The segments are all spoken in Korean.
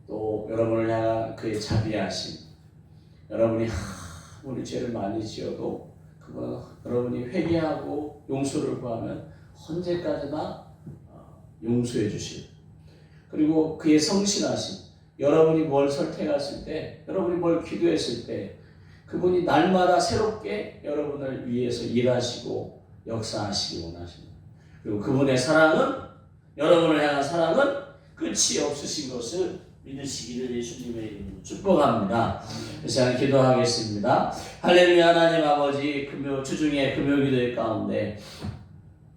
또 여러분을 향한 그의 자비하심, 여러분이 아무리 죄를 많이 지어도 그거 여러분이 회개하고 용서를 구하면 언제까지나 용서해 주실, 그리고 그의 성실하심, 여러분이 뭘 선택했을 때, 여러분이 뭘 기도했을 때 그분이 날마다 새롭게 여러분을 위해서 일하시고 역사하시기 원하십니다. 그리고 그분의 사랑은, 여러분을 향한 사랑은 끝이 없으신 것을 믿으시기를 예수님의 이름으로 축복합니다. 이 시간 기도하겠습니다. 할렐루야. 하나님 아버지, 주중에 금요기도회 가운데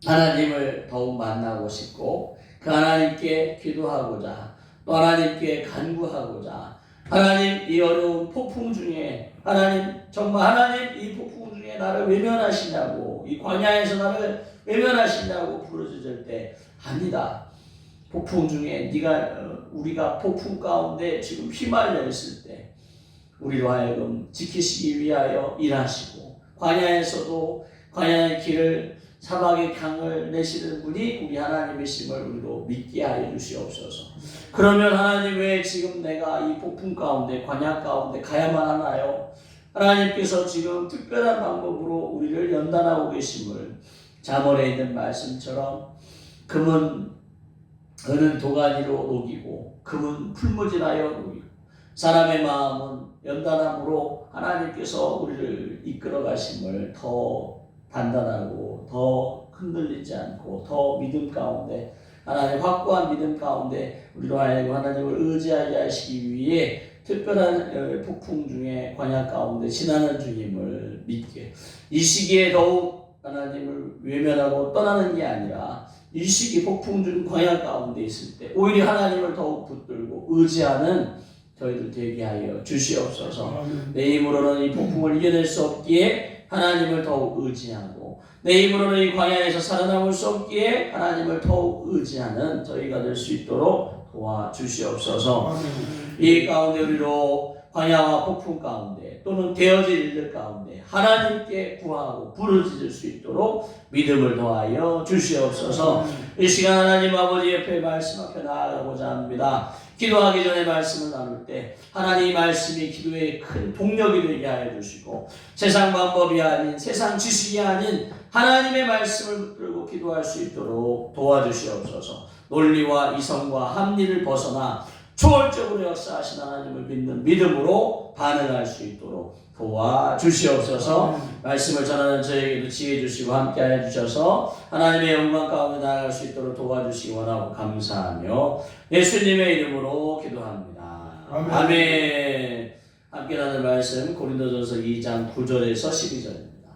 하나님을 더욱 만나고 싶고 그 하나님께 기도하고자, 또 하나님께 간구하고자, 하나님 이 어려운 폭풍 중에 하나님, 정말 하나님 이 폭풍 중에 나를 외면하시냐고, 이 광야에서 나를 외면하시냐고 부르짖을 때, 아니다. 폭풍 중에 우리가 폭풍 가운데 지금 휘말려 있을 때 우리로 하여금 지키시기 위하여 일하시고, 광야에서도 광야의 길을, 사막의 강을 내시는 분이 우리 하나님이심을 우리로 믿게 하여 주시옵소서. 그러면 하나님, 왜 지금 내가 이 폭풍 가운데, 광야 가운데 가야만 하나요? 하나님께서 지금 특별한 방법으로 우리를 연단하고 계심을, 잠언에 있는 말씀처럼 금은 은은 도가니로 녹이고 금은 풀무질하여 녹이고, 사람의 마음은 연단함으로 하나님께서 우리를 이끌어 가심을 더 단단하고 더 흔들리지 않고 더 믿음 가운데, 하나님 확고한 믿음 가운데 우리로 하여금 하나님을 의지하게 하시기 위해 특별한 폭풍 중에 광야 가운데 지나는 주님을 믿게, 이 시기에 더욱 하나님을 외면하고 떠나는 게 아니라 이 시기 폭풍 중 광야 가운데 있을 때 오히려 하나님을 더욱 붙들고 의지하는 저희들 되게 하여 주시옵소서. 내 힘으로는 이 폭풍을 이겨낼 수 없기에 하나님을 더욱 의지하고, 내 힘으로는 이 광야에서 살아남을 수 없기에 하나님을 더욱 의지하는 저희가 될 수 있도록 도와주시옵소서. 이 가운데 우리로 광야와 폭풍 가운데 또는 되어질 일들 가운데 하나님께 구하고 부르짖을 수 있도록 믿음을 더하여 주시옵소서. 이 시간 하나님 아버지 옆에 말씀 앞에 나아가고자 합니다. 기도하기 전에 말씀을 나눌 때 하나님 말씀이 기도의 큰 동력이 되게 하여 주시고, 세상 방법이 아닌, 세상 지식이 아닌 하나님의 말씀을 붙들고 기도할 수 있도록 도와주시옵소서. 논리와 이성과 합리를 벗어나 초월적으로 역사하신 하나님을 믿는 믿음으로 반응할 수 있도록 도와주시옵소서. 말씀을 전하는 저에게도 지혜 주시고 함께하여 주셔서 하나님의 영광 가운데 나아갈 수 있도록 도와주시기 원하고 감사하며 예수님의 이름으로 기도합니다. 아멘. 함께 나눌 말씀 고린도전서 2장 9절에서 12절입니다.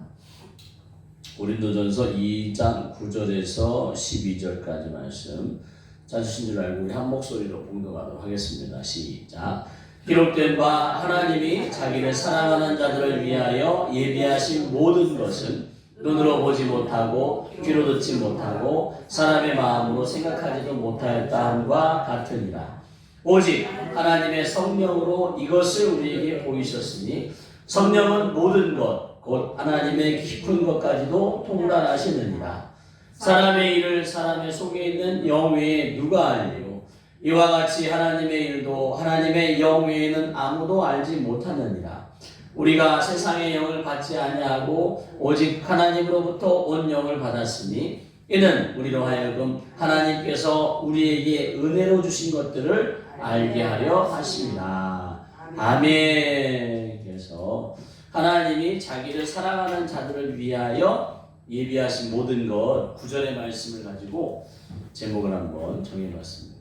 고린도전서 2장 9절에서 12절까지 말씀 찾으신 줄 알고 우리 한 목소리로 봉독하도록 하겠습니다. 시작. 기록된 바 하나님이 자기를 사랑하는 자들을 위하여 예비하신 모든 것은 눈으로 보지 못하고 귀로 듣지 못하고 사람의 마음으로 생각하지도 못하였다 함과 같으니라. 오직 하나님의 성령으로 이것을 우리에게 보이셨으니 성령은 모든 것 곧 하나님의 깊은 것까지도 통달하시느니라. 사람의 일을 사람의 속에 있는 영 외에 누가 알리요? 이와 같이 하나님의 일도 하나님의 영 외에는 아무도 알지 못하느니라. 우리가 세상의 영을 받지 아니하고 오직 하나님으로부터 온 영을 받았으니 이는 우리로 하여금 하나님께서 우리에게 은혜로 주신 것들을 알게 하려 하십니다. 아멘. 그래서 하나님이 자기를 사랑하는 자들을 위하여 예비하신 모든 것, 9절의 말씀을 가지고 제목을 한번 정해봤습니다.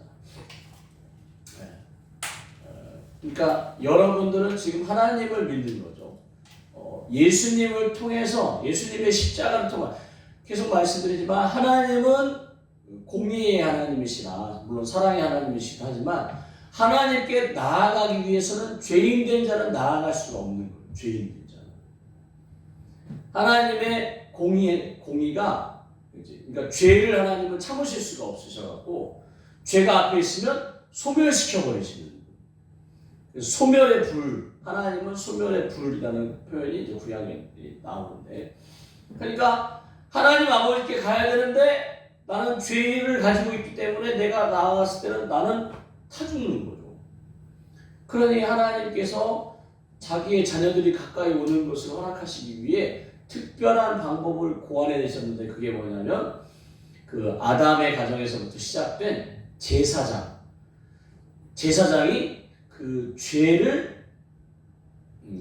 그러니까 여러분들은 지금 하나님을 믿는 거죠. 예수님을 통해서, 예수님의 십자가를 통해 계속 말씀드리지만 하나님은 공의의 하나님이시라, 물론 사랑의 하나님이시기도 하지만 하나님께 나아가기 위해서는 죄인된 자는 나아갈 수가 없는 거예요. 죄인된 자는. 하나님의 공의가, 그러니까 죄를 하나님은 참으실 수가 없으셔갖고 죄가 앞에 있으면 소멸시켜버리시는 거예요. 그래서 소멸의 불, 하나님은 소멸의 불이라는 표현이 이제 구약에 나오는데, 그러니까 하나님 아버지께 가야 되는데 나는 죄를 가지고 있기 때문에 내가 나아갔을 때는 나는 타 죽는 거죠. 그러니 하나님께서 자기의 자녀들이 가까이 오는 것을 허락하시기 위해 특별한 방법을 고안해내셨는데 그게 뭐냐면 그 아담의 가정에서부터 시작된 제사장이 그 죄를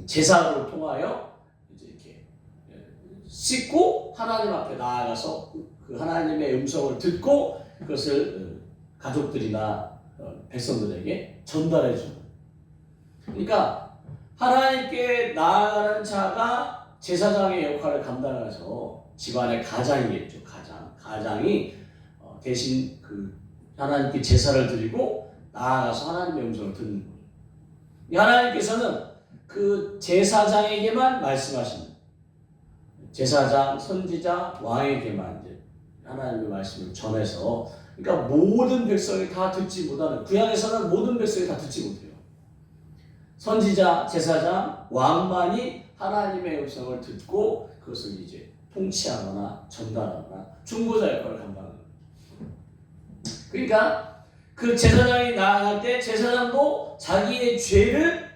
제사로 통하여 이제 이렇게 씻고 하나님 앞에 나아가서 그 하나님의 음성을 듣고 그것을 가족들이나 백성들에게 전달해 주는. 그러니까 하나님께 나아가는 자가 제사장의 역할을 감당해서 집안의 가장이겠죠. 가장이 대신 그 하나님께 제사를 드리고 나아가서 하나님의 음성을 듣는 거예요. 하나님께서는 그 제사장에게만 말씀하십니다. 제사장, 선지자, 왕에게만 이제 하나님의 말씀을 전해서, 그러니까 모든 백성이 다 듣지 못하는, 구약에서는 모든 백성이 다 듣지 못해요. 선지자, 제사장, 왕만이 하나님의 음성을 듣고 그것을 이제 통치하거나 전달하거나 중보자 역할을 감당합니다. 그러니까 그 제사장이 나아갈 때 제사장도 자기의 죄를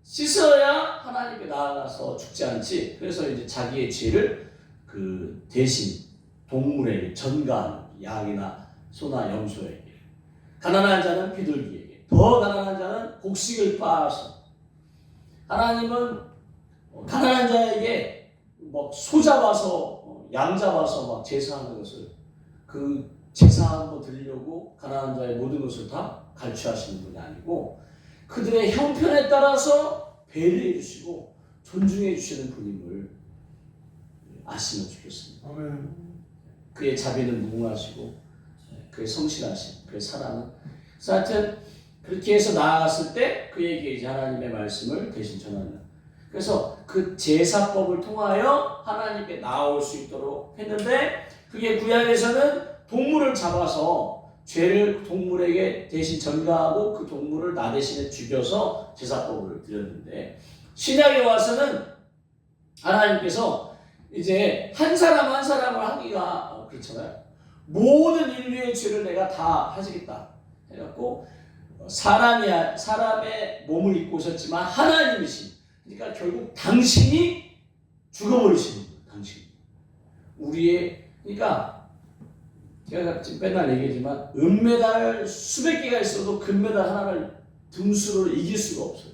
씻어야 하나님께 나아가서 죽지 않지. 그래서 이제 자기의 죄를 그 대신 동물에게 전가하는, 양이나 소나 염소에게, 가난한 자는 비둘기에게, 더 가난한 자는 곡식을 빻아서. 하나님은 가난한 자에게 막 소 잡아서 양 잡아서 막 제사하는 것을, 그 제사 한번 드리려고 가난한 자의 모든 것을 다 갈취하시는 분이 아니고 그들의 형편에 따라서 배려해 주시고 존중해 주시는 분임을 아시면 좋겠습니다. 아멘. 그의 자비는 무궁하시고 그의 성실하심, 그의 사랑은. 그래서 하여튼 그렇게 해서 나아갔을 때 그에게 이제 하나님의 말씀을 대신 전하는. 그래서 그 제사법을 통하여 하나님께 나올 수 있도록 했는데, 그게 구약에서는 동물을 잡아서 죄를 동물에게 대신 전가하고 그 동물을 나 대신에 죽여서 제사법을 드렸는데, 신약에 와서는 하나님께서 이제 한 사람 한 사람을 하기가 그렇잖아요. 모든 인류의 죄를 내가 다 하시겠다 해갖고 사람의 몸을 입고 오셨지만 하나님이신, 그러니까 결국 당신이 죽어버리시는 거예요. 당신이 우리의, 그러니까 제가 지금 맨날 얘기하지만 은메달 수백 개가 있어도 금메달 하나를 등수로 이길 수가 없어요.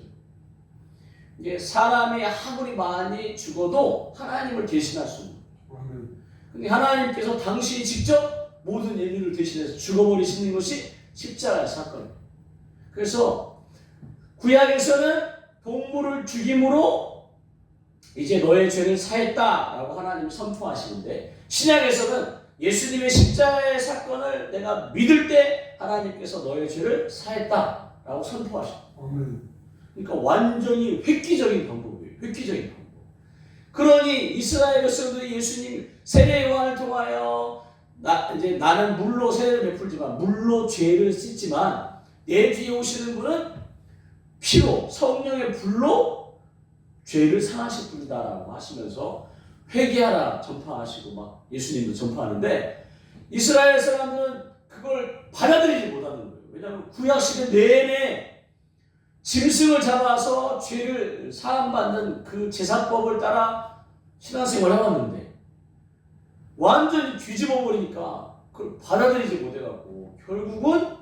이게 사람이 아무리 많이 죽어도 하나님을 대신할 수 없는 거예요. 근데 하나님께서 당신이 직접 모든 인류를 대신해서 죽어버리시는 것이 십자가의 사건이에요. 그래서 구약에서는 동물을 죽임으로 이제 너의 죄를 사했다라고 하나님이 선포하시는데, 신약에서는 예수님의 십자가의 사건을 내가 믿을 때 하나님께서 너의 죄를 사했다라고 선포하십니다. 그러니까 완전히 획기적인 방법이에요. 획기적인 방법. 그러니 이스라엘 백성들이 예수님 세례 요한을 통하여 이제 나는 물로 세례를 베풀지만, 물로 죄를 씻지만 내 뒤에 오시는 분은 피로, 성령의 불로 죄를 상하실 분이다라고 하시면서 회개하라 전파하시고 막 예수님도 전파하는데, 이스라엘 사람들은 그걸 받아들이지 못하는 거예요. 왜냐하면 구약시대 내내 짐승을 잡아서 죄를 사함받는 그 제사법을 따라 신앙생활을 해왔는데 완전히 뒤집어 버리니까 그걸 받아들이지 못해갖고 결국은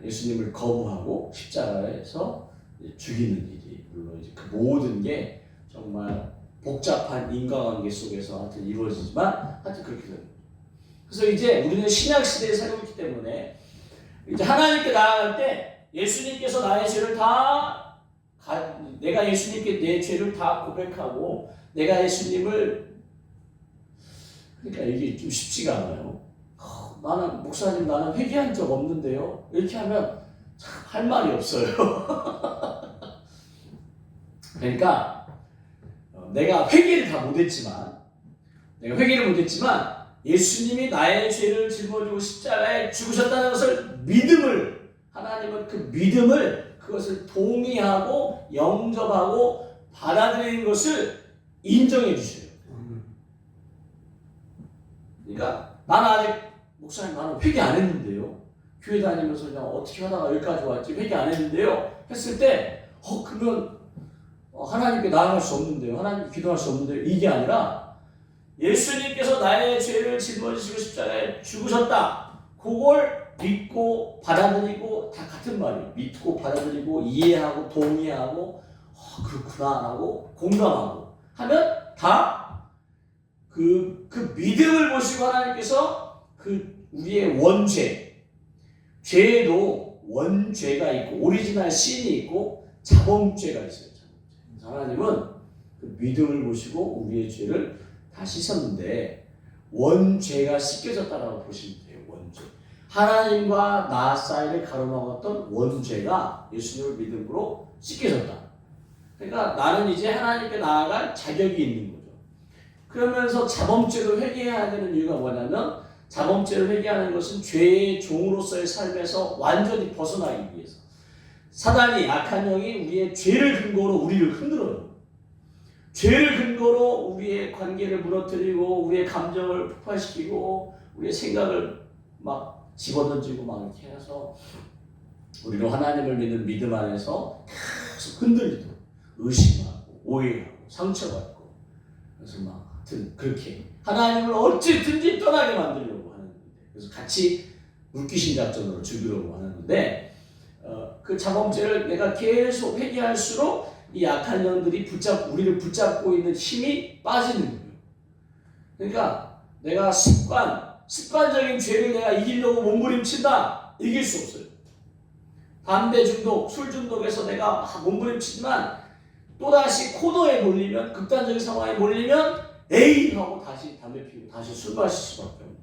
예수님을 거부하고 십자가에서 죽이는 일이, 물론 이제 그 모든 게 정말 복잡한 인과관계 속에서 하여튼 이루어지지만 하여튼 그렇게 됩니다. 그래서 이제 우리는 신약 시대에 살고 있기 때문에 이제 하나님께 나아갈 때 예수님께서 나의 죄를 내가 예수님께 내 죄를 다 고백하고 내가 예수님을, 그러니까 이게 좀 쉽지가 않아요. 나는 목사님 나는 회개한 적 없는데요. 이렇게 하면 참 할 말이 없어요. 그러니까 내가 회개를 못했지만 예수님이 나의 죄를 짊어지고 십자가에 죽으셨다는 것을 하나님은 그 믿음을 그것을 동의하고 영접하고 받아들이는 것을 인정해 주셔요. 그러니까 나는 아직 목사님 나는 회개 안 했는데요. 교회 다니면서 그냥 어떻게 하다가 여기까지 왔지 회개 안 했는데요. 했을 때 그러면 하나님께 나아갈 수 없는데요. 하나님께 기도할 수 없는데요. 이게 아니라 예수님께서 나의 죄를 짊어지시고 십자가에 죽으셨다. 그걸 믿고 받아들이고 다 같은 말이에요. 믿고 받아들이고 이해하고 동의하고 그렇구나 하고 공감하고 하면 다 그 믿음을 보시고 하나님께서 그 우리의 원죄, 죄에도 원죄가 있고 오리지널 신이 있고 자범죄가 있어요. 하나님은 그 믿음을 보시고 우리의 죄를 다 씻었는데 원죄가 씻겨졌다라고 보시면 돼요. 원죄. 하나님과 나 사이를 가로막았던 원죄가 예수님을 믿음으로 씻겨졌다. 그러니까 나는 이제 하나님께 나아갈 자격이 있는 거죠. 그러면서 자범죄로 회개해야 되는 이유가 뭐냐면 자범죄를 회개하는 것은 죄의 종으로서의 삶에서 완전히 벗어나기 위해서. 사단이 악한 영이 우리의 죄를 근거로 우리를 흔들어요. 죄를 근거로 우리의 관계를 무너뜨리고 우리의 감정을 폭발시키고 우리의 생각을 막 집어던지고 막 이렇게 해서 우리로 하나님을 믿는 믿음 안에서 계속 흔들리도록 의심하고 오해하고 상처받고 그래서 막 하여튼 그렇게 하나님을 어찌든지 떠나게 만들려고 하는 건데 그래서 같이 물귀신 작전으로 죽이려고 하는 건데 그 자범죄를 내가 계속 회개할수록 이 악한 영들이 우리를 붙잡고 있는 힘이 빠지는 거예요. 그러니까 내가 습관적인 죄를 내가 이기려고 몸부림친다. 이길 수 없어요. 담배 중독, 술 중독에서 내가 몸부림치지만 또다시 코너에 몰리면 극단적인 상황에 몰리면 에이 하고 다시 담배 피우고 다시 술 마실 수밖에 없는.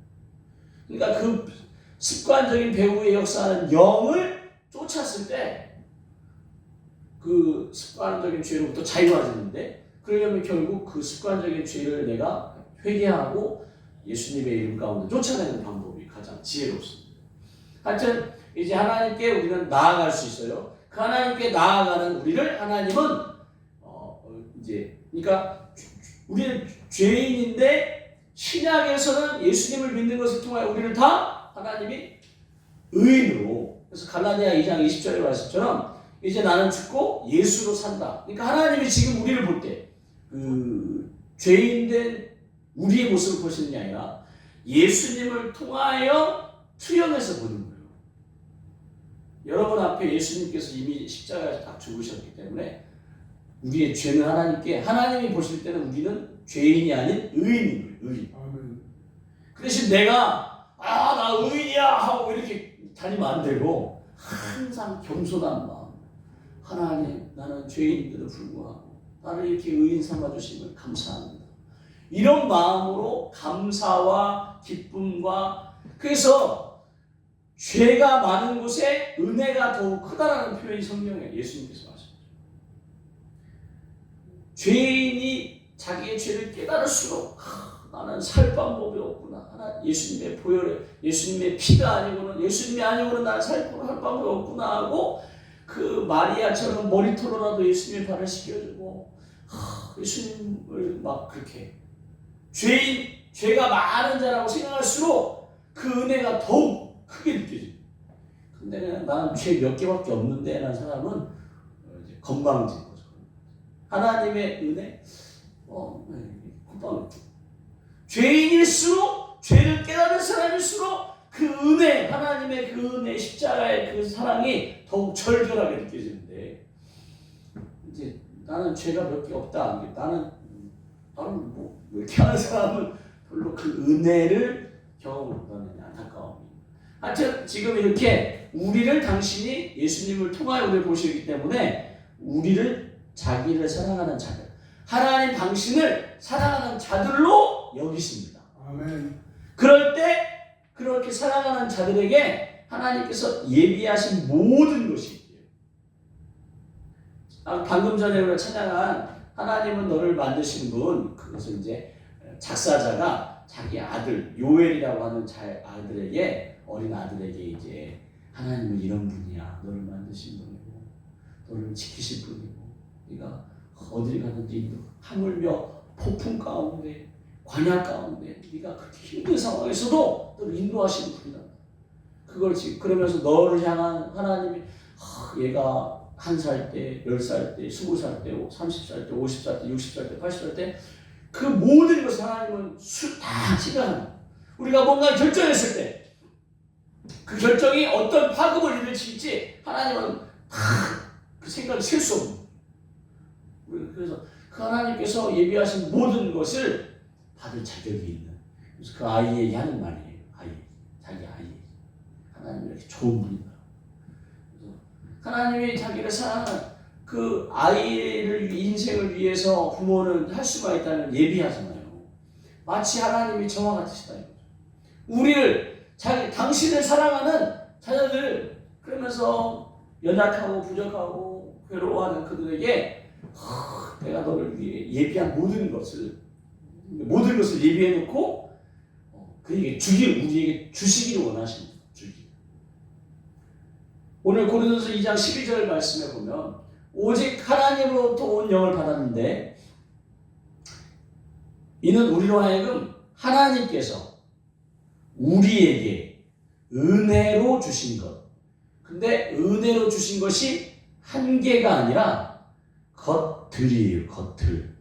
그러니까 그 습관적인 배후에 역사하는 영을 쫓았을 때 그 습관적인 죄로부터 자유해지는데 그러려면 결국 그 습관적인 죄를 내가 회개하고 예수님의 이름 가운데 쫓아내는 방법이 가장 지혜롭습니다. 하여튼 이제 하나님께 우리는 나아갈 수 있어요. 그 하나님께 나아가는 우리를 하나님은 이제 그러니까 우리는 죄인인데 신약에서는 예수님을 믿는 것을 통하여 우리를 다 하나님이 의인으로 그래서 갈라디아 2장 20절의 말씀처럼 이제 나는 죽고 예수로 산다. 그러니까 하나님이 지금 우리를 볼 때 그 죄인된 우리의 모습을 보시는 게 아니라 예수님을 통하여 투영해서 보는 거예요. 여러분 앞에 예수님께서 이미 십자가에서 다 죽으셨기 때문에 우리의 죄는 하나님이 보실 때는 우리는 죄인이 아닌 의인인 거예요. 의인. 그 대신 내가 나 의인이야 하고 이렇게 다니면 안 되고 항상 겸손한 마음 하나님 나는 죄인인데도 불구하고 나를 이렇게 의인 삼아주심을 감사합니다. 이런 마음으로 감사와 기쁨과 그래서 죄가 많은 곳에 은혜가 더욱 크다라는 표현이 성경에 예수님께서 하셨죠. 죄인이 자기의 죄를 깨달을수록 나는 살 방법이 없구나. 예수님의 보혈에 예수님의 피가 아니고는 예수님이 아니고는 나는 살 방법이 없구나 하고 그 마리아처럼 머리털로라도 예수님의 발을 씻겨주고 예수님을 막 그렇게 죄가 많은 자라고 생각할수록 그 은혜가 더욱 크게 느껴집니다. 근데 나는 죄 몇 개밖에 없는데 라는 사람은 이제 건방진 거죠. 하나님의 은혜 콧방울 죄인일수록 죄를 깨달은 사람일수록 그 은혜 하나님의 그 은혜 십자가의 그 사랑이 더욱 절절하게 느껴지는데 이제 나는 죄가 몇 개 없다. 나는 뭐 이렇게 하는 사람은 별로 그 은혜를 경험을 못하는 안타까움이. 하여튼 지금 이렇게 우리를 당신이 예수님을 통하여 우리를 보시기 때문에 우리를 자기를 사랑하는 자들 하나님 당신을 사랑하는 자들로 여기십니다. 아멘. 그럴 때 그렇게 사랑하는 자들에게 하나님께서 예비하신 모든 것이 있대요. 방금 전에 우리가 찬양한 하나님은 너를 만드신 분 그것은 이제 작사자가 자기 아들 요엘이라고 하는 아들에게 어린 아들에게 이제 하나님은 이런 분이야. 너를 만드신 분이고 너를 지키실 분이고 네가 어딜 가든지 하물며 폭풍 가운데 광야 가운데 네가 그렇게 힘든 상황에서도 너를 인도하시는 분이다. 그러면서 너를 향한 하나님이 얘가 1살 때, 10살 때, 20살 때, 30살 때, 50살 때, 60살 때, 80살 때 그 모든 것을 하나님은 다 지배하는 우리가 뭔가 결정했을 때 그 결정이 어떤 파급을 일으킬지 하나님은 다 그 생각을 셀 수 없는 그래서 그 하나님께서 예비하신 모든 것을 받을 자격이 있는 그래서 그 아이에게 하는 말이에요. 자기 아이 하나님이 이렇게 좋은 분이다. 하나님이 자기를 사랑하는 그 아이를 인생을 위해서 부모는 할 수가 있다는 예비하잖아요. 마치 하나님이 저와 같으시다. 우리를 당신을 사랑하는 자녀들 그러면서 연약하고 부족하고 괴로워하는 그들에게 내가 너를 위해 예비한 모든 것을 예비해 놓고 그에게 우리에게 주시기를 원하십니다. 오늘 고린도서 2장 12절 말씀에 보면 오직 하나님으로부터 온 영을 받았는데 이는 우리로 하여금 하나님께서 우리에게 은혜로 주신 것. 근데 은혜로 주신 것이 한계가 아니라 겉들이에요. 겉들.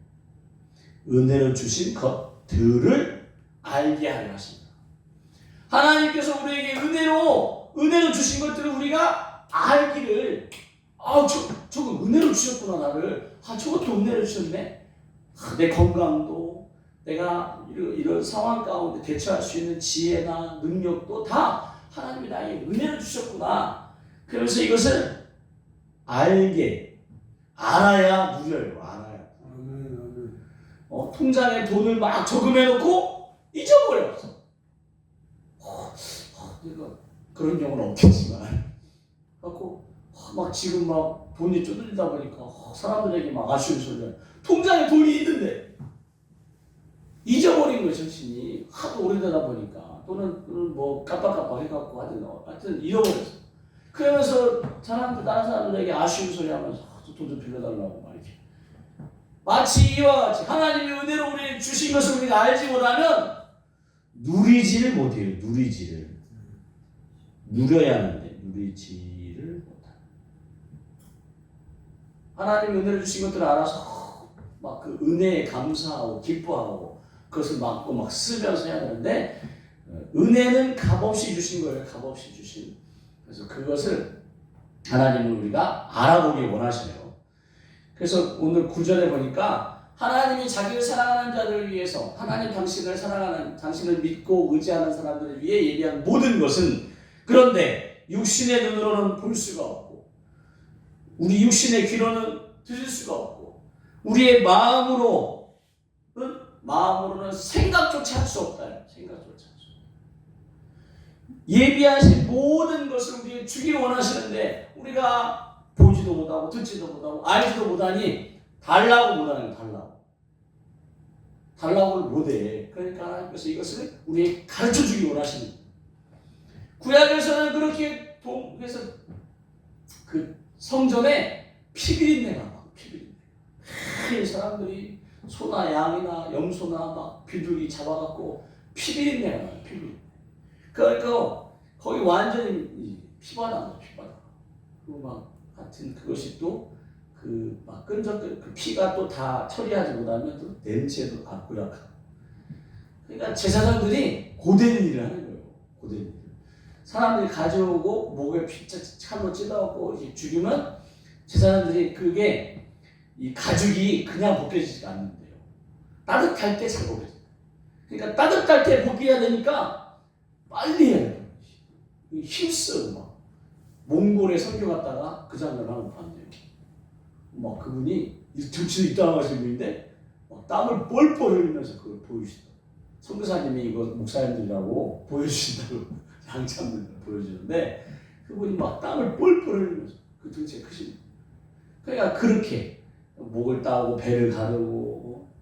은혜로 주신 겉들을 알게 하려 하십니다. 하나님께서 우리에게 은혜로 주신 것들을 우리가 알기를 저거 은혜로 주셨구나 나를 저것도 은혜로 주셨네 내 건강도 내가 이런 상황 가운데 대처할 수 있는 지혜나 능력도 다 하나님이 나에게 은혜로 주셨구나 그래서 이것을 알아야 누려요. 알아야 통장에 돈을 막 저금해 놓고 잊어버렸어. 그런 경우는 없겠지만 막 지금 막 돈이 쪼들리다 보니까 사람들에게 막 아쉬운 소리가 통장에 돈이 있는데 잊어버린 거예요. 정신이 하도 오래되다 보니까 또는 뭐 깜빡깜빡 해갖고 하여튼 잃어버렸어. 그러면서 다른 사람들에게 아쉬운 소리 하면서 돈 좀 빌려달라고 막 이렇게 마치 이와 같이 하나님이 은혜로 우리 주신 것을 우리가 알지 못하면 누리지를 못해요. 누려야 하는데 누리지를 못하는 하나님이 은혜를 주신 것들을 알아서 막 그 은혜에 감사하고 기뻐하고 그것을 막 쓰면서 해야 되는데 은혜는 값없이 주신 거예요. 값없이 주신. 그래서 그것을 하나님은 우리가 알아보기 원하셔요. 그래서 오늘 9절에 보니까 하나님이 자기를 사랑하는 자들을 위해서 하나님 당신을 사랑하는 당신을 믿고 의지하는 사람들을 위해 예비한 모든 것은 그런데 육신의 눈으로는 볼 수가 없고 우리 육신의 귀로는 들을 수가 없고 우리의 마음으로는 생각조차 할 수 없다. 생각조차 할 수 없다. 예비하신 모든 것을 우리에게 주기를 원하시는데 우리가 보지도 못하고 듣지도 못하고 알지도 못하니 달라고 못하는 달라고를 못해. 그러니까 하나님께서 이것을 우리에게 가르쳐주기 원하시는 거예요. 구약에서는 그렇게 그래서 그 성전에 피비린내가 막 피비린내. 사람들이 소나 양이나 염소나 막 비둘기 잡아갖고 피비린내가 나요. 피비린내. 그러니까 거기 완전히 피바다. 그리고 막 같은 그것이 또 그 막 끈적끈 그 피가 또 다 처리하지 못하면 또 냄새도 고약하고. 그러니까 제사장들이 고된 일을 하는 거예요. 고된 일. 사람들이 가져오고 목에 칼로 찔러갖고 죽이면 제사장들이 그게 이 가죽이 그냥 벗겨지지가 않는데요. 따뜻할 때 잘 벗겨져요. 그러니까 따뜻할 때 벗겨야 되니까 빨리 해야 돼요. 힘써 막 몽골에 선교 갔다가 그 장면을 한번 봤네요. 막 그분이 정치도 입당하신 분인데 막 땀을 뻘뻘 흘리면서 그걸 보여주시다. 선교사님이 이거 목사님들이라고 보여주신다고 양참들 보여주는데 그분이 막 땀을 뻘뻘 흘리면서 그 등치가 크신. 그러니까 그렇게 목을 따고 배를 가르고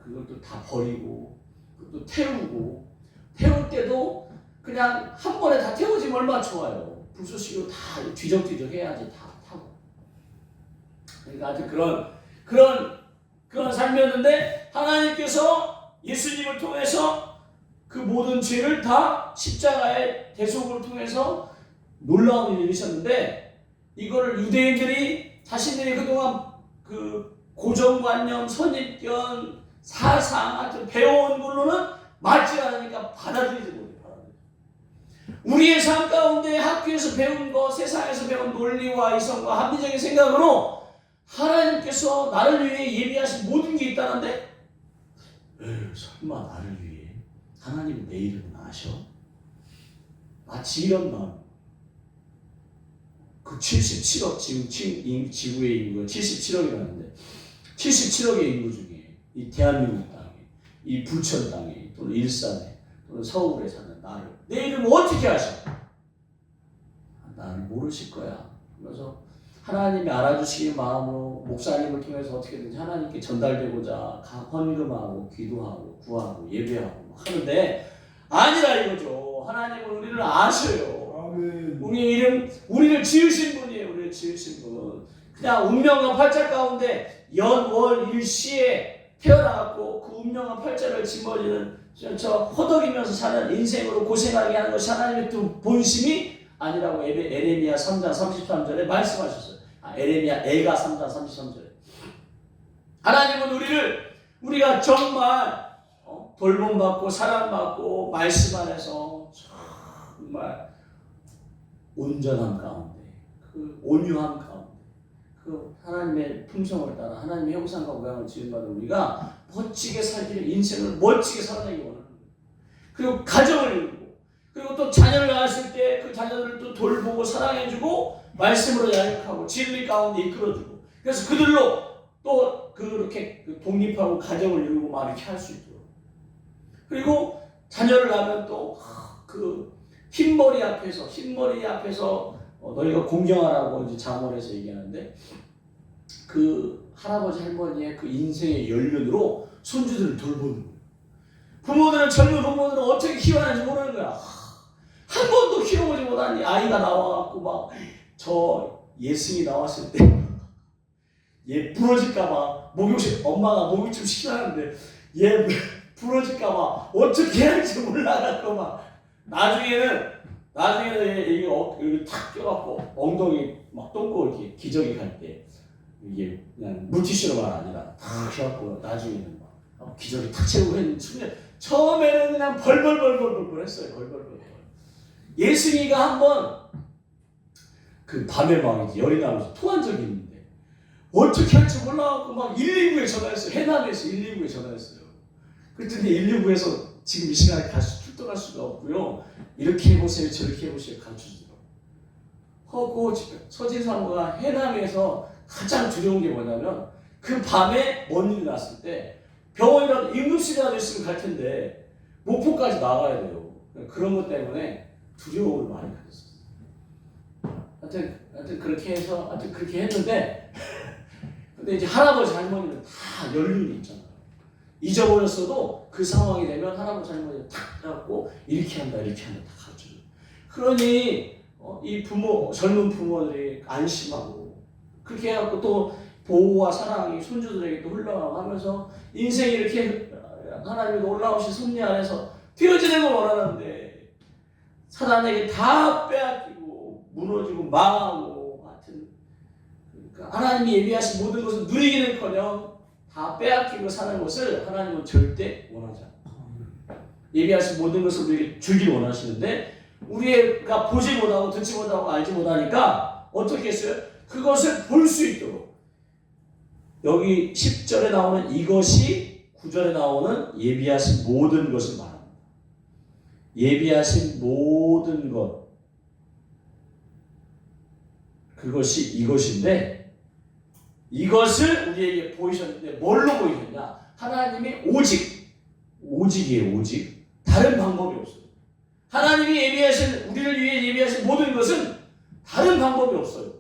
그것도 다 버리고 그것도 태우고 태울 때도 그냥 한 번에 다 태우지면 얼마나 좋아요. 불쏘시개로 다 뒤적뒤적 해야지 다 타고. 그러니까 아주 그런 삶이었는데 하나님께서 예수님을 통해서 그 모든 죄를 다 십자가의 대속을 통해서 놀라운 일이 있었는데, 이거를 유대인들이 자신들이 그동안 그 고정관념, 선입견, 사상 같은 배워온 걸로는 맞지 않으니까 받아들이지 못해. 우리의 삶 가운데 학교에서 배운 거, 세상에서 배운 논리와 이성과 합리적인 생각으로 하나님께서 나를 위해 예비하신 모든 게 있다는데, 에휴, 설마 나를 위해 하나님 내 이름은 아셔? 마치 이런 마음. 그 77억 지구의 인구가 77억이라는데 77억의 인구 중에 이 대한민국 땅에, 이 부천 땅에, 또는 일산에, 또는 서울에 사는 나를 내 이름을 어떻게 아셔? 나를 모르실 거야. 그래서 하나님이 알아주시기 마음으로 목사님을 통해서 어떻게든지 하나님께 전달되고자 헌금하고 기도하고 구하고 예배하고 하는데, 아니라 이거죠. 하나님은 우리를 아셔요. 아멘. 우리를 지으신 분이에요. 우리를 지으신 분. 그냥 운명과 팔자 가운데 연, 월, 일시에 태어나갖고 그 운명과 팔자를 짊어지는 저 허덕이면서 사는 인생으로 고생하게 하는 것이 하나님의 또 본심이 아니라고 에레미야 3장 33절에 말씀하셨어요. 에레미야 3장 33절에. 하나님은 우리가 정말 돌봄받고 사랑받고 말씀 안에서 정말 온전함 가운데, 그 온유함 가운데, 그 하나님의 품성을 따라 하나님의 형상과 모양을 지음받은 우리가 멋지게 살기를, 인생을 멋지게 살아내기 원하는 거예요. 그리고 가정을 이루고, 그리고 또 자녀를 낳았을 때 그 자녀들을 또 돌보고 사랑해주고 말씀으로 양육하고 진리 가운데 이끌어주고, 그래서 그들로 또 그렇게 독립하고 가정을 이루고 막 이렇게 할 수 있도록. 그리고 자녀를 낳으면 또 그 흰머리 앞에서 너희가 공경하라고 이제 잠언에서 얘기하는데, 그 할아버지 할머니의 그 인생의 연륜으로 손주들을 돌보는 거예요. 젊은 부모들은 어떻게 키워하는지 모르는 거야. 한 번도 키워보지 못한 아이가 나와갖고 막 저 예승이 나왔을 때 얘 부러질까봐 엄마가 목욕 좀 시키라는데 얘 부러질까봐 어떻게 해야 할지 몰라갖고 막 나중에는 이게 여기 탁 껴갖고 엉덩이 막 똥꼬 이렇게 기저귀 갈 때 이게 그냥 물티슈로만 아니라 탁 껴갖고 나중에는 막 기저귀 탁 채우고 했는데 처음에는 그냥 벌벌 했어요. 벌벌. 예승이가 한번 그 밤에 막 이제 열이 나면서 토한 적이 있는데 어떻게 할지 몰라갖고 막 119에 전화했어요. 해남에서 119에 전화했어요. 그랬더니 119에서 지금 이 시간에 출동할 수가 없고요. 이렇게 해보세요, 저렇게 해보세요 가르쳐주더라고요. 하고 서진사모가 해남에서 가장 두려운 게 뭐냐면, 그 밤에 뭔 일이 났을 때 병원이라도 응급실이라도 있으면 갈 텐데 목포까지 나가야 돼요. 그런 것 때문에 두려움을 많이 가졌어요. 하여튼 그렇게 했는데 근데 이제 할아버지 할머니는 다 연륜이 있잖아요. 잊어버렸어도 그 상황이 되면 할아버지 할머니는 탁 해갖고 이렇게 한다 다 가르쳐줘요. 그러니 이 젊은 부모들이 안심하고 그렇게 해갖고 또 보호와 사랑이 손주들에게 또 흘러가고 하면서 인생이 이렇게 하나님의 놀라우신 섭리 안에서 되어지는 걸 원하는데 사단에게 다 빼앗기고 무너지고 망하고 하여튼, 그러니까 하나님이 예비하신 모든 것을 누리기는커녕 다 빼앗기고 사는 것을 하나님은 절대 원하지 않아요. 예비하신 모든 것을 우리에게 주길 원하시는데 우리가 보지 못하고 듣지 못하고 알지 못하니까 어떻게 했어요? 그것을 볼 수 있도록, 여기 10절에 나오는 이것이 9절에 나오는 예비하신 모든 것을 말합니다. 예비하신 모든 것, 그것이 이것인데, 이것을 우리에게 보이셨는데 뭘로 보이셨냐? 하나님이 오직이에요. 오직. 다른 방법이 없어요. 하나님이 우리를 위해 예비하신 모든 것은 다른 방법이 없어요.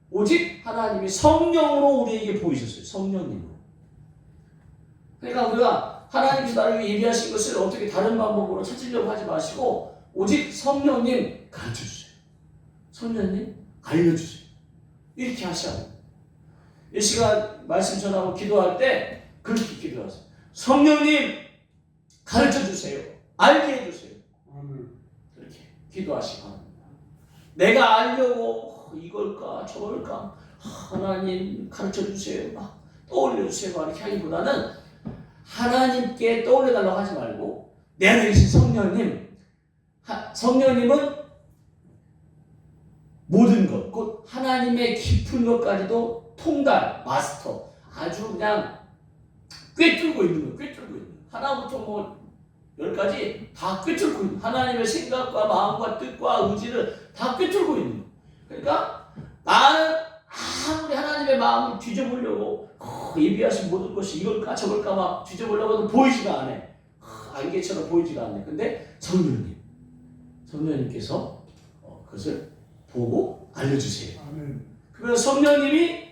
오직 하나님이 성령으로 우리에게 보이셨어요. 성령님으로. 그러니까 우리가 하나님께서 나를 위해 예비하신 것을 어떻게 다른 방법으로 찾으려고 하지 마시고 오직 성령님 가르쳐주세요. 성령님 알려주세요. 이렇게 하셔야 돼요. 이 시간 말씀 전하고 기도할 때 그렇게 기도하세요. 성령님 가르쳐주세요. 알게 해주세요. 이렇게 기도하시기 바랍니다. 내가 알려고 이걸까 저걸까 하나님 가르쳐주세요. 막 떠올려주세요. 막 이렇게 하기보다는 하나님께 떠올려달라고 하지 말고 내 안에 계신 성령님, 성령님은 모든 것, 곧 하나님의 깊은 것까지도 통달, 마스터, 아주 그냥 꿰뚫고 있는 거, 꿰뚫고 있는 거. 하나부터 뭐 10가지 다 꿰뚫고 있는 거. 하나님의 생각과 마음과 뜻과 의지를 다 꿰뚫고 있는 거. 그러니까 나는 아무리 하나님의 마음을 뒤져보려고 예비하신 모든 것이 이걸까 저걸까 막 뒤져보려고 해도 보이지가 않아. 안개처럼 보이지가 않네. 근데 성령님께서 그것을 보고 알려주세요. 그러면 성령님이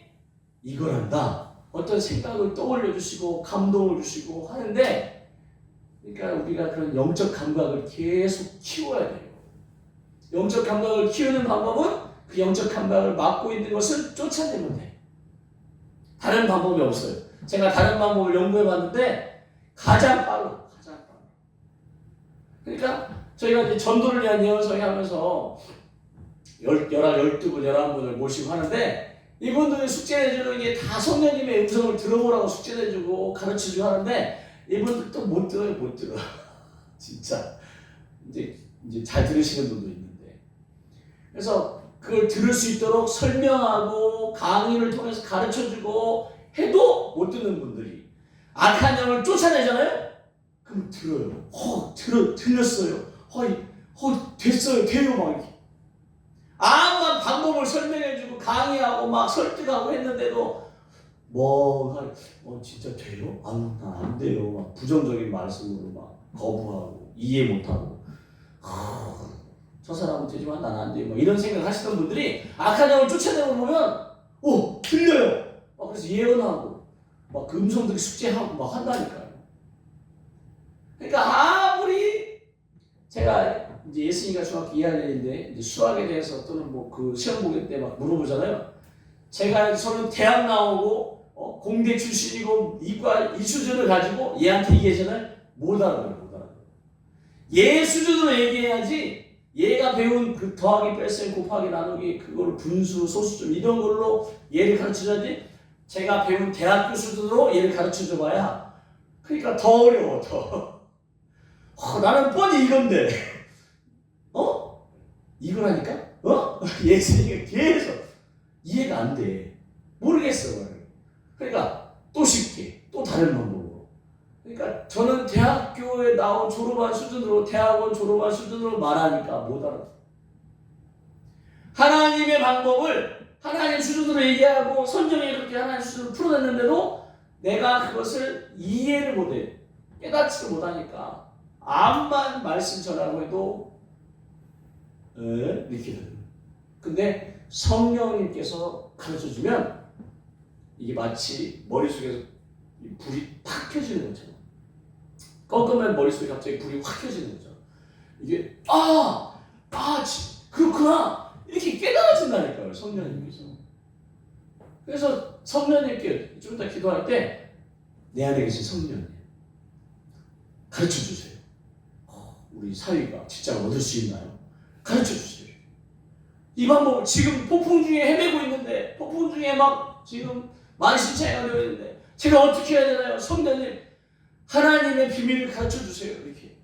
이걸 한다. 어떤 생각을 떠올려 주시고 감동을 주시고 하는데, 그러니까 우리가 그런 영적 감각을 계속 키워야 돼요. 영적 감각을 키우는 방법은 그 영적 감각을 맡고 있는 것을 쫓아내면 돼. 다른 방법이 없어요. 제가 다른 방법을 연구해 봤는데 가장 빠르. 그러니까 저희가 이제 전도를 위한 예언서기 하면서 11분을 모시고 하는데, 이분들이 숙제 내주는 게 다 성령님의 음성을 들어보라고 숙제 내주고 가르치고 하는데, 이분들 또 못 들어요. 진짜 이제 잘 들으시는 분도 있는데, 그래서 그걸 들을 수 있도록 설명하고 강의를 통해서 가르쳐주고 해도 못 듣는 분들이 악한 영을 쫓아내잖아요. 그럼 들어요. 들렸어요. 됐어요. 돼요. 막 이렇게. 아무한 방법을 설명해주고 강의하고 막 설득하고 했는데도 진짜 돼요? 안 돼요. 막 부정적인 말씀으로 막 거부하고 이해 못하고 저 사람은 되지만 난 안 돼요. 막 이런 생각을 하시던 분들이 악한 영을 쫓아내고 보면 들려요. 그래서 예언하고 막 그 음성들이 숙제하고 막 한다니까요. 그러니까 아무리 제가 이제 예승이가 중학교 2학년인데 이제 수학에 대해서 또는 뭐 그 시험 보기 때 막 물어보잖아요. 제가 저는 대학 나오고 공대 출신이고 이과 이 수준을 가지고 얘한테 얘기하잖아요. 못 알아요. 얘 수준으로 얘기해야지. 얘가 배운 그 더하기 뺄셈 곱하기 나누기 그걸 분수 소수점 이런 걸로 얘를 가르쳐줘야지. 제가 배운 대학교 수준으로 얘를 가르쳐줘봐야 그러니까 더 어려워. 나는 뻔히 이건데 이거라니까? 예수님이 계속 이해가 안 돼. 모르겠어. 그러니까 또 쉽게 또 다른 방법으로. 그러니까 저는 대학교에 나온 졸업한 수준으로 대학원 졸업한 수준으로 말하니까 못 알아. 하나님의 방법을 하나님 수준으로 얘기하고 선정에 그렇게 하나님 수준으로 풀어냈는데도 내가 그것을 이해를 못해. 깨닫지를 못하니까 암만 말씀 전하고 해도 이렇게 돼요. 근데 성령님께서 가르쳐주면 이게 마치 머릿속에서 불이 팍 켜지는 것처럼, 꺾으면 머릿속에 갑자기 불이 확 켜지는 것처럼 이게 그렇구나 이렇게 깨달아진다니까요. 성령님께서. 그래서 성령님께 좀 이따 기도할 때 내 안에 계신 성령님 가르쳐주세요. 우리 사위가 직장을 얻을 수 있나요? 가르쳐주세요. 이 방법 지금 폭풍 중에 헤매고 있는데, 폭풍 중에 막 지금 만신창이가 되어 있는데 제가 어떻게 해야 되나요? 성령님 하나님의 비밀을 가르쳐주세요. 이렇게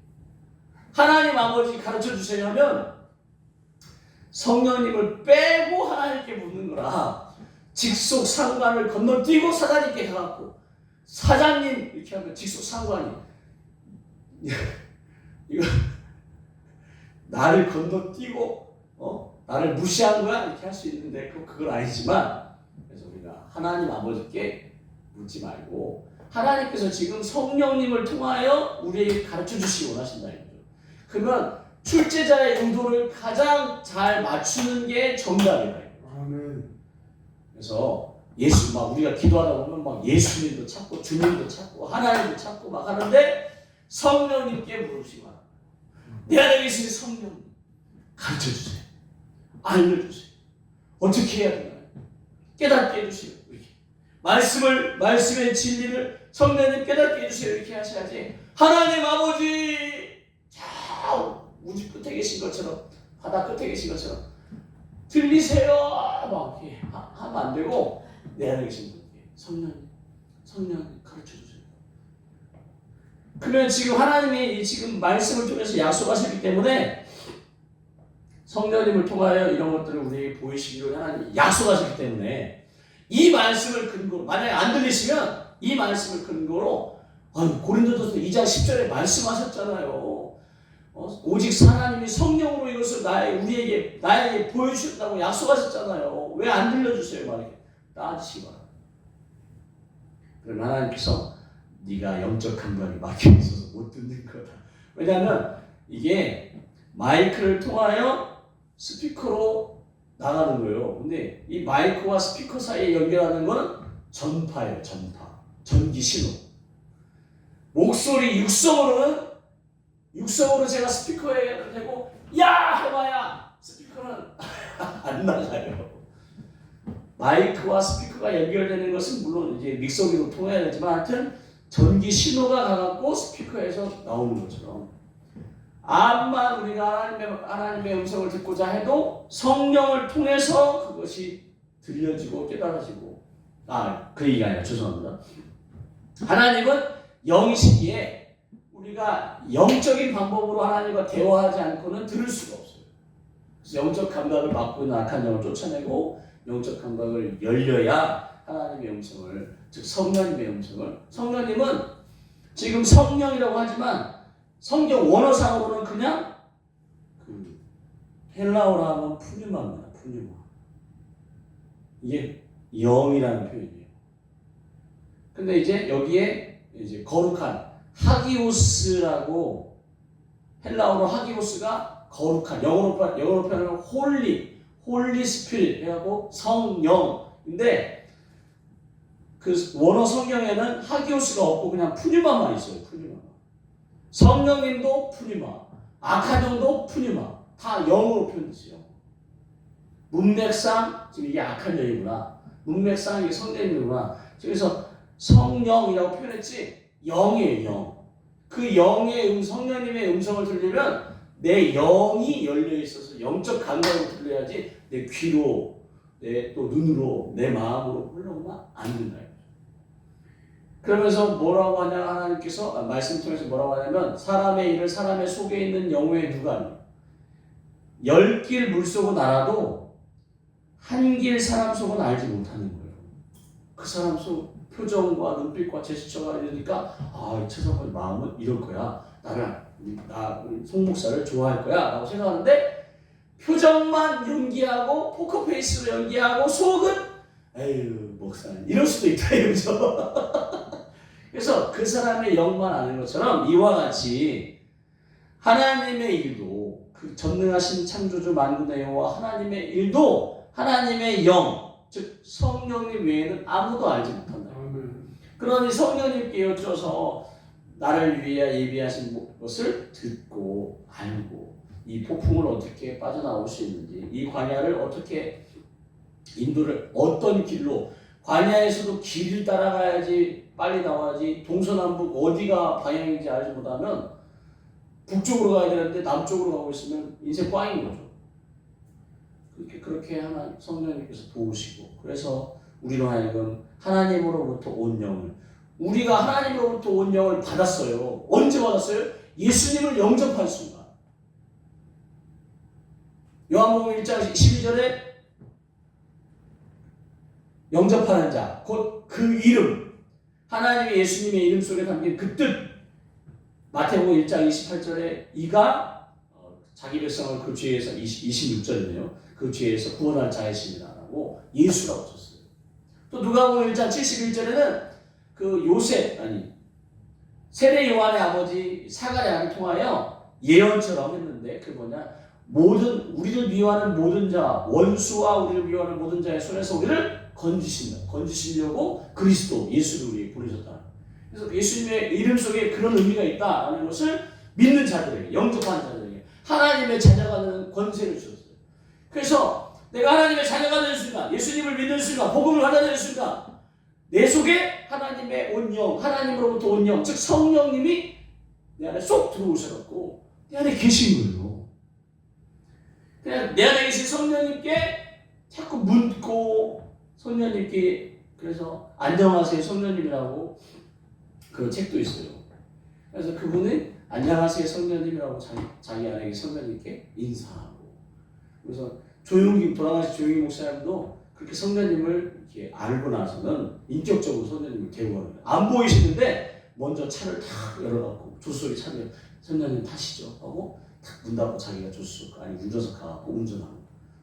하나님 아버지 가르쳐주세요 하면 성령님을 빼고 하나님께 묻는 거라. 직속상관을 건너뛰고 사장님께 가갖고 사장님 이렇게 하면 직속상관이 이거 나를 건너뛰고 나를 무시한 거야? 이렇게 할 수 있는데 그건 아니지만, 그래서 우리가 하나님 아버지께 묻지 말고 하나님께서 지금 성령님을 통하여 우리에게 가르쳐 주시기 원하신다 이거죠. 그러면 출제자의 의도를 가장 잘 맞추는 게 정답이다. 아멘. 그래서 막 우리가 기도하다 보면 막 예수님도 찾고 주님도 찾고 하나님도 찾고 막 하는데 성령님께 물으시고 내 안에 계신 성령님 가르쳐주세요. 알려주세요. 어떻게 해야 되나요? 깨닫게 해주세요. 이렇게 말씀의 진리를 성령님 깨닫게 해주세요. 이렇게 하셔야지 하나님 아버지 우주 끝에 계신 것처럼, 바다 끝에 계신 것처럼 들리세요 막 이렇게 하면 안 되고, 내 안에 계신 분께 성령님 가르쳐 주세요. 그러면 지금 하나님이 지금 말씀을 통해서 약속하셨기 때문에 성령님을 통하여 이런 것들을 우리에게 보이시기로 하나님이 약속하셨기 때문에, 이 말씀을 근거로, 만약에 안 들리시면 이 말씀을 근거로, 고린도전서 2장 10절에 말씀하셨잖아요. 오직 하나님이 성령으로 이것을 나에게 보여주셨다고 약속하셨잖아요. 왜 안 들려주세요? 막 이렇게 따지시 바랍니다. 그럼 하나님께서 네가 영적 감각이 막혀 있어서 못 듣는 거다. 왜냐하면 이게 마이크를 통하여 스피커로 나가는 거예요. 근데 이 마이크와 스피커 사이에 연결하는 거는 전파예요. 전기 신호. 목소리 육성으로 제가 스피커에 대고 야 해봐야 스피커는 안 나가요. 마이크와 스피커가 연결되는 것은 물론 이제 믹서기로 통해야 되지만, 하여튼 전기 신호가 가갖고 스피커에서 나오는 것처럼, 암만 우리가 하나님의 음성을 듣고자 해도 성령을 통해서 그것이 들려지고 깨달아지고, 그 얘기가 아니라 죄송합니다. 하나님은 영이시기에 우리가 영적인 방법으로 하나님과 대화하지 않고는 들을 수가 없어요. 그래서 영적 감각을 맡고 있는 악한 영을 쫓아내고 영적 감각을 열려야 하나님의 음성을, 즉 성령님의 음성을, 성령님은 지금 성령이라고 하지만 성경 원어상으로는 그냥 헬라어로 하면 푸뉴마입니다. 푸뉴마. 이게 영이라는 표현이에요. 근데 이제 여기에 이제 거룩한 하기오스라고, 헬라어로 하기오스가 거룩한, 영어로 표현하면 홀리 스피릿 해갖고 성령인데, 그 원어 성경에는 하기오스가 없고 그냥 푸뉴마만 있어요. 푸뉴마. 성령님도 푸뉴마, 악한 영도 푸뉴마, 다 영으로 표현했어요. 문맥상 지금 이게 악한 영이구나, 문맥상 이게 성령이구나. 그래서 성령이라고 표현했지 영이에요. 영. 그 영의 성령님의 음성을 들리면 내 영이 열려 있어서 영적 감각으로 들려야지 내 귀로, 내 또 눈으로, 내 마음으로 흘러오면 안 된다. 그러면서 뭐라고 하냐, 하나님께서 말씀 통해서 뭐라고 하냐면, 사람의 일을 사람의 속에 있는 영혼에 누가 아니, 10길 물속은 알아도 한 길 사람 속은 알지 못하는 거예요. 그 사람 속 표정과 눈빛과 제스처가 이러니까, 이 사람의 마음은 이럴 거야, 나 송 목사를 좋아할 거야 라고 생각하는데, 표정만 연기하고 포커페이스로 연기하고 속은 에휴 목사님 이럴 수도 있다 이러죠. 그래서 그 사람의 영만 아는 것처럼 이와 같이 하나님의 일도, 그 전능하신 창조주 만군의 여호와 하나님의 일도 하나님의 영, 즉 성령님 외에는 아무도 알지 못한다. 그러니 성령님께 여쭈어서 나를 위해 예비하신 것을 듣고 알고, 이 폭풍을 어떻게 빠져나올 수 있는지, 이 광야를 어떻게 인도를, 어떤 길로, 광야에서도 길을 따라가야지 빨리 나와야지, 동서남북 어디가 방향인지 알지 못하면 북쪽으로 가야 되는데 남쪽으로 가고 있으면 인생 꽝인 거죠. 그렇게 하나 성령님께서 도우시고, 그래서 우리로 하여금 하나님으로부터 온 영을, 우리가 하나님으로부터 온 영을 받았어요. 언제 받았어요? 예수님을 영접할 순간. 요한복음 1장 12절에 영접하는 자, 곧 그 이름, 하나님의 예수님의 이름 속에 담긴 그 뜻. 마태복음 1장 28절에 이가 자기 백성을 그 죄에서, 26절이네요. 그 죄에서 구원할 자이시니라라고 예수라고 썼어요. 또 누가복음 1장 71절에는 그 요셉, 세례 요한의 아버지 사가랴를 통하여 예언처럼 했는데, 그 뭐냐, 우리를 미워하는 모든 자, 원수와 우리를 미워하는 모든 자의 손에서 우리를 건지시려고 그리스도 예수를 우리에게 보내셨다. 그래서 예수님의 이름 속에 그런 의미가 있다라는 것을 믿는 자들에게, 영접하는 자들에게 하나님의 자녀가 되는 권세를 주셨어요. 그래서 내가 하나님의 자녀가 되는 순간, 예수님을 믿는 순간, 복음을 받아들이는 순간, 내 속에 하나님의 온 영, 하나님으로부터 온 영, 즉 성령님이 내 안에 쏙 들어오셔갖고 내 안에 계신 거예요. 그냥 내 안에 계신 성령님께 자꾸 묻고 성령님께 그래서 안녕하세요 성령님이라고 그런 책도 있어요. 그래서 그분은 안녕하세요 성령님이라고 자기 안에 계신 성령님께 인사하고 그래서 돌아가신 조용기 목사님도 그렇게 성령님을 이렇게 알고 나서는 인격적으로 성령님을 대우하는 거예요. 안 보이시는데 먼저 차를 탁 열어갖고 조수석에 차를 성령님 타시죠 하고 탁 문 닫고 자기가 조수석 아니 운전석 가갖고 운전하고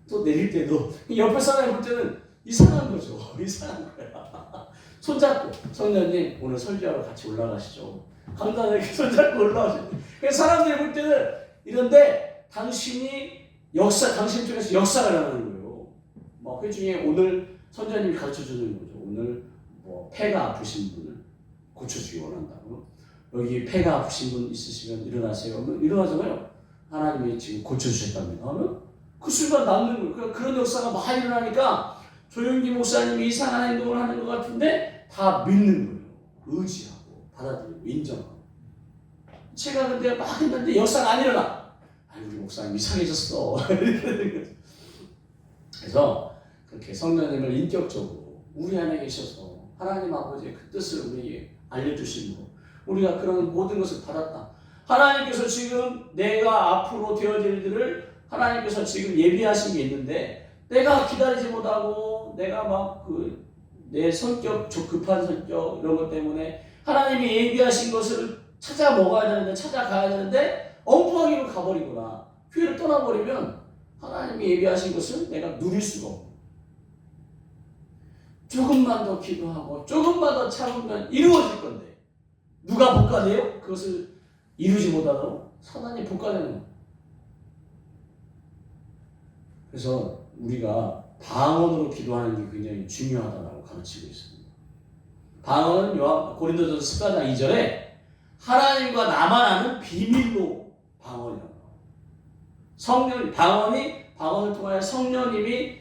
또 내릴 때도 옆에 사람이 볼 때는 이상한 거죠. 이상한 거야. 손잡고 성령님 오늘 설교하러 같이 올라가시죠. 강단에 이렇게 손잡고 올라가시죠. 그래서 사람들이 볼 때는 이런데 당신이 당신 쪽에서 역사가 일어나는 거예요. 뭐 회중에 오늘 선자님이 가르쳐주는 거죠. 오늘 뭐 폐가 아프신 분을 고쳐주기 원한다고. 여기 폐가 아프신 분 있으시면 일어나세요. 일어나잖아요. 하나님이 지금 고쳐주셨답니다. 하면 그 순간 낫는 거예요. 그런 역사가 많이 일어나니까 조용기 목사님이 이상한 행동을 하는 것 같은데 다 믿는 거예요. 의지하고 받아들이고 인정하고. 제가 근데 막 했는데 역사가 안 일어나. 아니 우리 목사님 이상해졌어. 그래서 그렇게 성령님을 인격적으로 우리 안에 계셔서 하나님 아버지의 그 뜻을 우리에게 알려주시고 우리가 그런 모든 것을 받았다. 하나님께서 지금 내가 앞으로 되어질 일들을 하나님께서 지금 예비하신 게 있는데 내가 기다리지 못하고 내가 막 내 성격 급한 성격 이런 것 때문에 하나님이 예비하신 것을 찾아 먹어야 되는데 찾아가야 되는데 엉뚱하게 가버리거나 교회를 떠나버리면 하나님이 예비하신 것을 내가 누릴 수가 없고 조금만 더 기도하고 조금만 더 참으면 이루어질 건데 누가 복가돼요? 그것을 이루지 못하도록 사단이 복가되는 거예요. 그래서 우리가 방언으로 기도하는 게 굉장히 중요하다고 가르치고 있습니다. 방언은 고린도전서 14장 2절에 하나님과 나만 아는 비밀로 방언이라고. 방언을 통하여 성령님이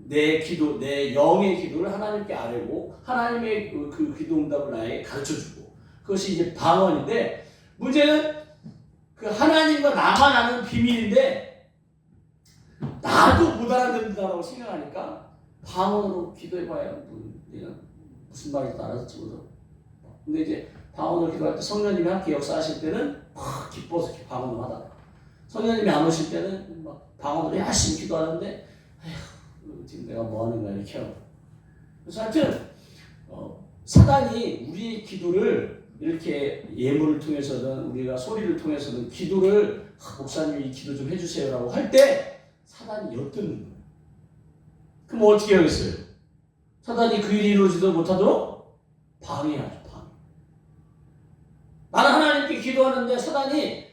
내 기도, 내 영의 기도를 하나님께 아뢰고 하나님의 그 기도 응답을 나에게 가르쳐주고 그것이 이제 방언인데 문제는 그 하나님과 나만 아는 비밀인데 나도 못 알아듣는다고 생각하니까 방언으로 기도해봐야 내가 무슨 말인지 알아듣지 못하고 근데 이제 방언으로 기도할 때 성령님이 함께 역사하실 때는 막 기뻐서 방언을 하다가 성령님이 안 오실 때는 막 방언으로 열심히 기도하는데 에휴 지금 내가 뭐 하는 거야 이렇게 하고 그래서 하여튼 사단이 우리의 기도를 이렇게 예물을 통해서든 우리가 소리를 통해서든 기도를 목사님이 기도 좀 해주세요라고 할 때 사단이 엿듣는 거예요. 그럼 어떻게 하겠어요? 사단이 그 일이 이루어지도 못하도록 방해하죠. 나는 하나님께 기도하는데 사단이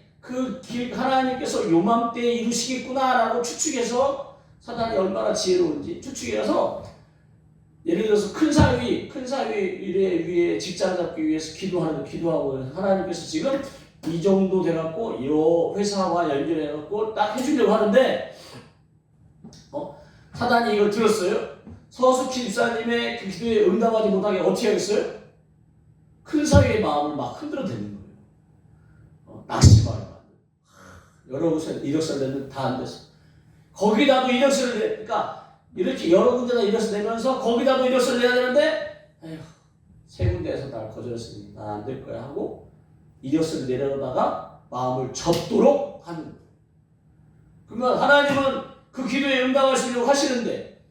하나님께서 요맘때에 이루시겠구나라고 추측해서 사단이 얼마나 지혜로운지 추측해서 예를 들어서 큰 사위 위에 직장 잡기 위해서 기도하고 하나님께서 지금 이 정도 돼갖고 이 회사와 연결해갖고 딱 해주려고 하는데 사단이 이걸 들었어요. 서숙희 집사님의 그 기도에 응답하지 못하게 어떻게 하겠어요? 큰 사위의 마음을 막 흔들어대는 거예요. 낙심하게 여러 곳에 이력서를 내면 다 안 됐어. 거기다도 이력서를 그러니까 이렇게 여러 군데다 이력서 내면서 거기다도 이력서를 내야 되는데 에휴, 세 군데에서 날 거절했으니 난 안 될 거야 하고 이력서를 내려다가 마음을 접도록 하는 거예요. 그러면 하나님은 그 기도에 응답하시려고 하시는데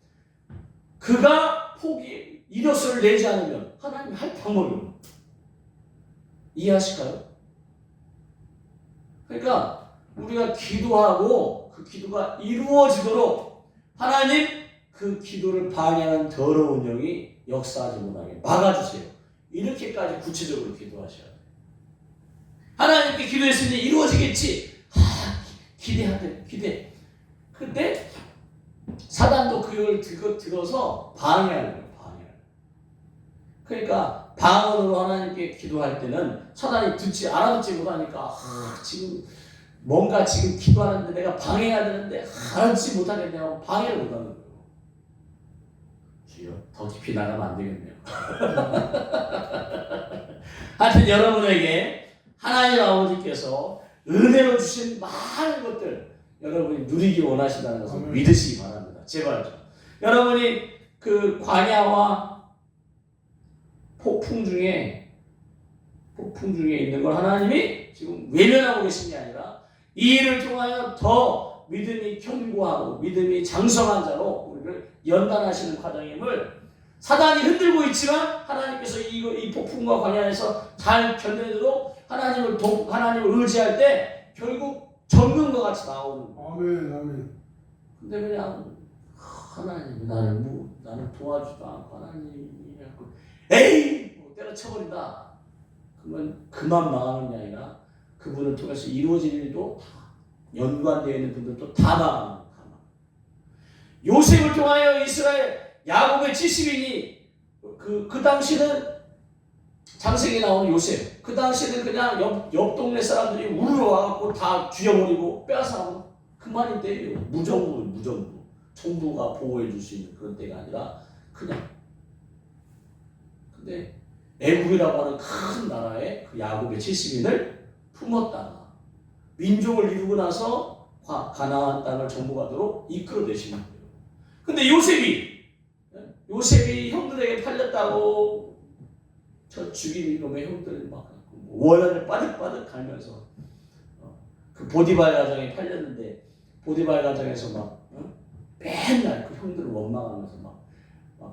그가 이력서를 내지 않으면 하나님이 할 방법이 없는 이해하실까요? 그러니까 우리가 기도하고 그 기도가 이루어지도록 하나님 그 기도를 방해하는 더러운 영이 역사하지 못하게 막아주세요. 이렇게까지 구체적으로 기도하셔야 돼요. 하나님께 기도했으니 이루어지겠지. 기대하대. 근데 사단도 그걸 들어서 방해하는 거예요. 그러니까 방언으로 하나님께 기도할 때는 사단이 알아듣지 못하니까 지금 뭔가 지금 기도하는데 내가 방해해야 되는데 알아듣지 못하겠네요. 방해를 못하는 거예요. 주여 더 깊이 나가면 안 되겠네요. 하여튼 여러분에게 하나님 아버지께서 은혜로 주신 많은 것들 여러분이 누리기 원하신다는 것을 믿으시기 바랍니다. 제발 좀. 여러분이 그 광야와 폭풍 중에 있는 걸 하나님이 지금 외면하고 계신 게 아니라 이 일을 통하여 더 믿음이 견고하고 믿음이 장성한 자로 우리를 연단하시는 과정임을 사단이 흔들고 있지만 하나님께서 이 폭풍과 광야에서 잘 견뎌내도록 하나님을 의지할 때 결국 정금과 같이 나오는 거예요. 아멘. 근데 그냥 하나님이 나를 도와주지도 않고 하나님이 갖고 에이 뭐 때려쳐버린다. 그러면 그만 망하는 게 아니라 그분을 통해서 이루어질 일도 다 연관되어 있는 분들도 다 망하는. 요셉을 통하여 이스라엘 야곱의 70인이 그 당시는 장생에 나오는 요셉. 그 당시는 그냥 옆 동네 사람들이 우르르 와갖고 다 죽여버리고 빼앗아가고 그만인 때예요. 무정부. 정부가 보호해 줄 수 있는 그런 때가 아니라 그냥. 근데 애국이라고 하는 큰 나라에 그 야곱의 70인을 품었다가 민족을 이루고 나서 가나안 땅을 정복하도록 이끌어내시는 거예요. 근데 요셉이 형들에게 팔렸다고 저 죽인 놈의 형들 막 원한을 빠득빠득 갈면서 그 보디발 가정에 팔렸는데 보디발 가정에서 막 맨날 그 형들을 원망하면서 막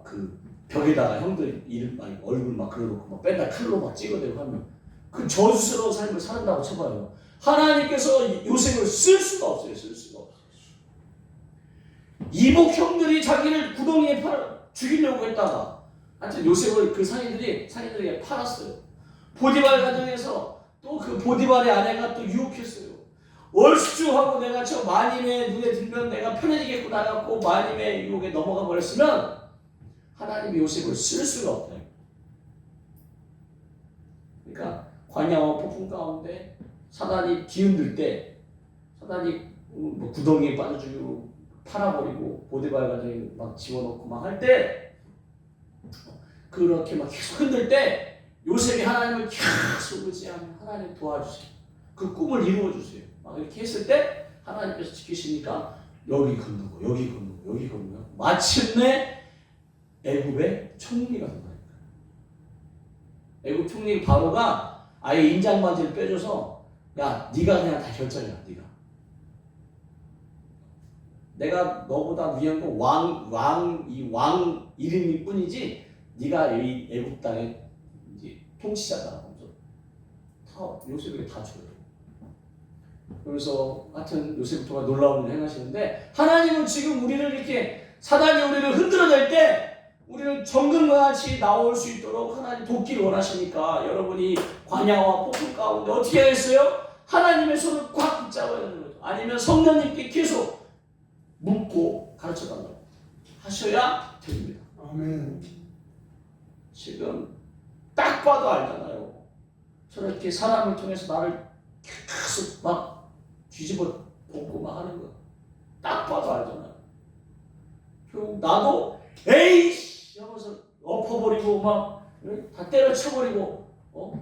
그 벽에다가 형들 이름 얼굴 막 그려놓고 막 맨날 칼로 막 찍어대고 하면 그 저주스러운 삶을 산다고 쳐봐요. 하나님께서 요셉을 쓸 수가 없어요. 이복 형들이 자기를 구덩이에 죽이려고 했다가 하여튼 요셉을 그 상인들에게 팔았어요. 보디발 가정에서 또 그 보디발의 아내가 또 유혹했어요. 얼쑤하고 내가 저 마님의 눈에 들면 내가 편해지겠구나 해갖고 마님의 유혹에 넘어가 버렸으면 하나님이 요셉을 쓸 수가 없다. 그러니까 광야와 폭풍 가운데 사단이 뒤흔들 때 사단이 뭐 구덩이에 빠져 죽이고 팔아버리고 보디발 가정에 막 집어넣고 막 할 때 그렇게 막 계속 흔들 때 요셉이 하나님을 계속 의지하면 하나님 도와주세요. 그 꿈을 이루어주세요. 막 이렇게 했을 때 하나님께서 지키시니까 여기 걷는 거 마침내 애굽의 총리가 된다니까. 애굽 총리 바로가 아예 인장반지를 빼줘서 야 네가 그냥 다 결정해라. 내가 너보다 위한 건 왕 이름이 뿐이지 네가 이 애굽 땅의 이제 통치자다. 다 요셉에게 다 줘요. 그래서 하여튼 요셉 통해 놀라운 일을 행하시는데 하나님은 지금 우리를 이렇게 사단이 우리를 흔들어낼 때 우리는 정금과 같이 나올 수 있도록 하나님 돕기를 원하시니까 여러분이 광야와 폭풍 가운데 어떻게 하겠어요? 하나님의 손을 꽉 붙잡아야 되는 거죠. 아니면 성령님께 계속 묻고 가르쳐달라고 하셔야 됩니다. 아멘. 지금 딱 봐도 알잖아요. 저렇게 사람을 통해서 나를 계속 막 뒤집어 엎고 막 하는 거 딱 봐도 알잖아요. 결국 나도 에이씨 하면서 엎어버리고 막 다 때려쳐버리고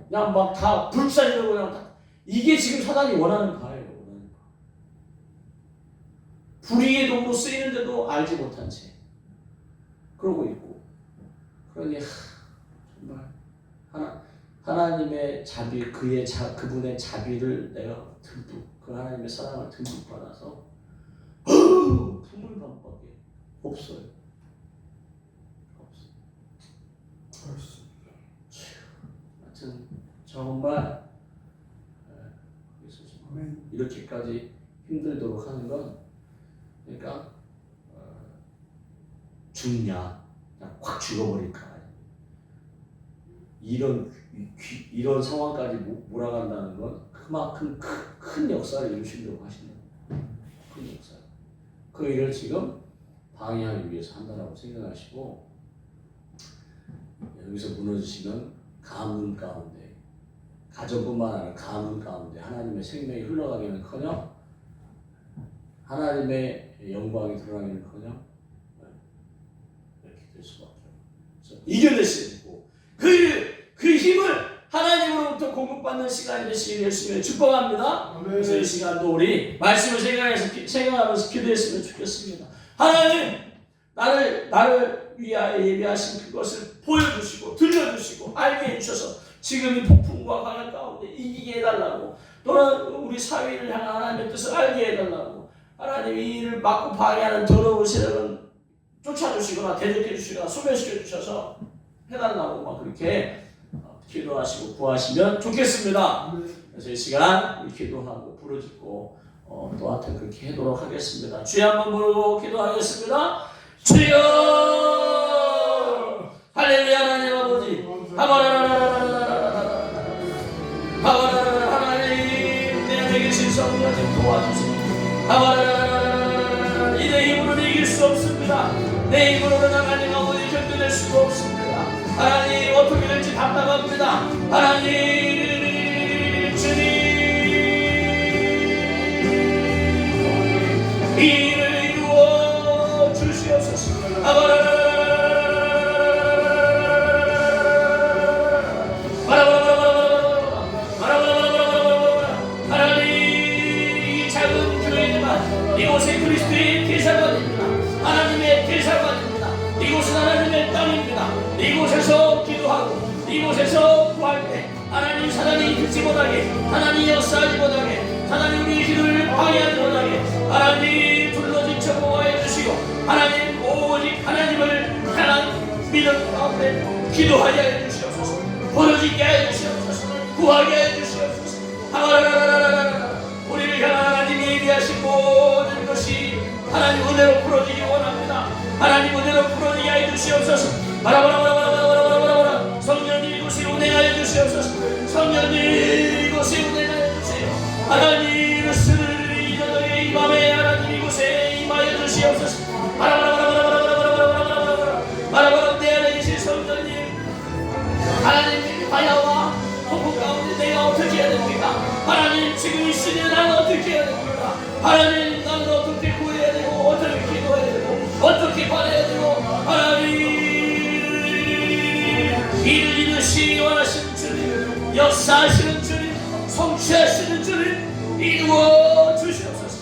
그냥 막 다 불살려고 그냥 다 이게 지금 사단이 원하는 바예요. 불의의 도구로 쓰이는데도 알지 못한 채 그러고 있고 그러니 정말 하나님의 자비 그분의 자비를 내가 듬뿍 그 하나님의 사랑을 듬뿍 받아서 풍물방밖에 없어요. 하여튼 정말 이렇게까지 힘들도록 하는 건 그러니까 죽냐 그냥 확 죽어버릴까 이런 상황까지 몰아간다는 건 그만큼 큰 역사를 이루시려고 하시는 거예요. 큰 역사. 그 일을 지금 방해하기 위해서 한다라고 생각하시고 여기서 무너지시는 가문 가운데 가정뿐만 아니라 가문 가운데 하나님의 생명이 흘러가기는커녕 하나님의 영광이 드러나기는커녕 이렇게 될 수밖에 없어요. 이겨내시고 그 힘을 하나님으로부터 공급 복받는 시간이 되시길 예수님의 축복합니다. 그래서 이 시간도 우리 말씀을 생각하면서 기도했으면 좋겠습니다. 하나님, 나를 위하여 예비하신 그것을 보여주시고 들려주시고 알게 해주셔서 지금 이 폭풍과 강한 가운데 이기게 해달라고, 또는 우리 사회를 향한 하나님의 뜻을 알게 해달라고, 하나님 이 일을 막고 방해하는 더러운 세력은 쫓아주시거나 대적해주시거나 소멸시켜주셔서 해달라고 막 그렇게 기도하시고 구하시면 좋겠습니다. 그래서 이 시간 우리 기도하고 부르짖고 또 하여튼 그렇게 하도록 하겠습니다. 주여 한번 부르고 기도하겠습니다. 주여 할렐루야. 하나님 아버지 하나님 내 안에 계신 성령님 도와주시고 내 힘으로는 이길 수 없습니다. 내 힘으로는 하나님 아버지 견뎌낼 수가 없습니다. 하나님 어떻게 될지 답답합니다. 하나님 주님 이 일을 이루어 주시옵소서. 하나님 이 작은 교회지만 이곳에 그리스도의 대사관입니다. 하나님의 대사관입니다. 이곳은 하나님의 땅입니다. 이곳에서 기도하고 이곳에서 구할 때 하나님 사단이 듣지 못하게, 하나님 역사하지 못하게, 하나님 우리 기도를 방해하지 못하게 하나님 불러지쳐 보호해 주시고, 하나님 오직 하나님을 향한 믿음 가운데 기도하게 해 주시옵소서. 부르짖게 해 주시옵소서. 구하게 해 주시옵소서. 우리를 향한 하나님이 예비하신 모든 것이 하나님 은혜로 풀어지기 원합니다. 하나님 은혜로 풀어지게 해 주시옵소서. 성령님 이곳에 운행하여 주시옵소서. 성령님 이곳에 운행하여 주세요. 하나님 이 저녁에 이 밤에 하나님 이곳에 임하여 주시옵소서. 내 안에 계신 성령님, 하나님 화야와 폭풍 가운데 내가 어떻게 해야 됩니까? 하나님 지금 이 시대에 나는 어떻게 해야 됩니까? 하나님 나는 어떻게 구해야 되고, 어떻게 기도해야 되고, 어떻게 바라야 되고, 하나님 이를 이루시 원하시는 주님, 역사하시는 주님, 성취하시는 주님 이루어 주시옵소서.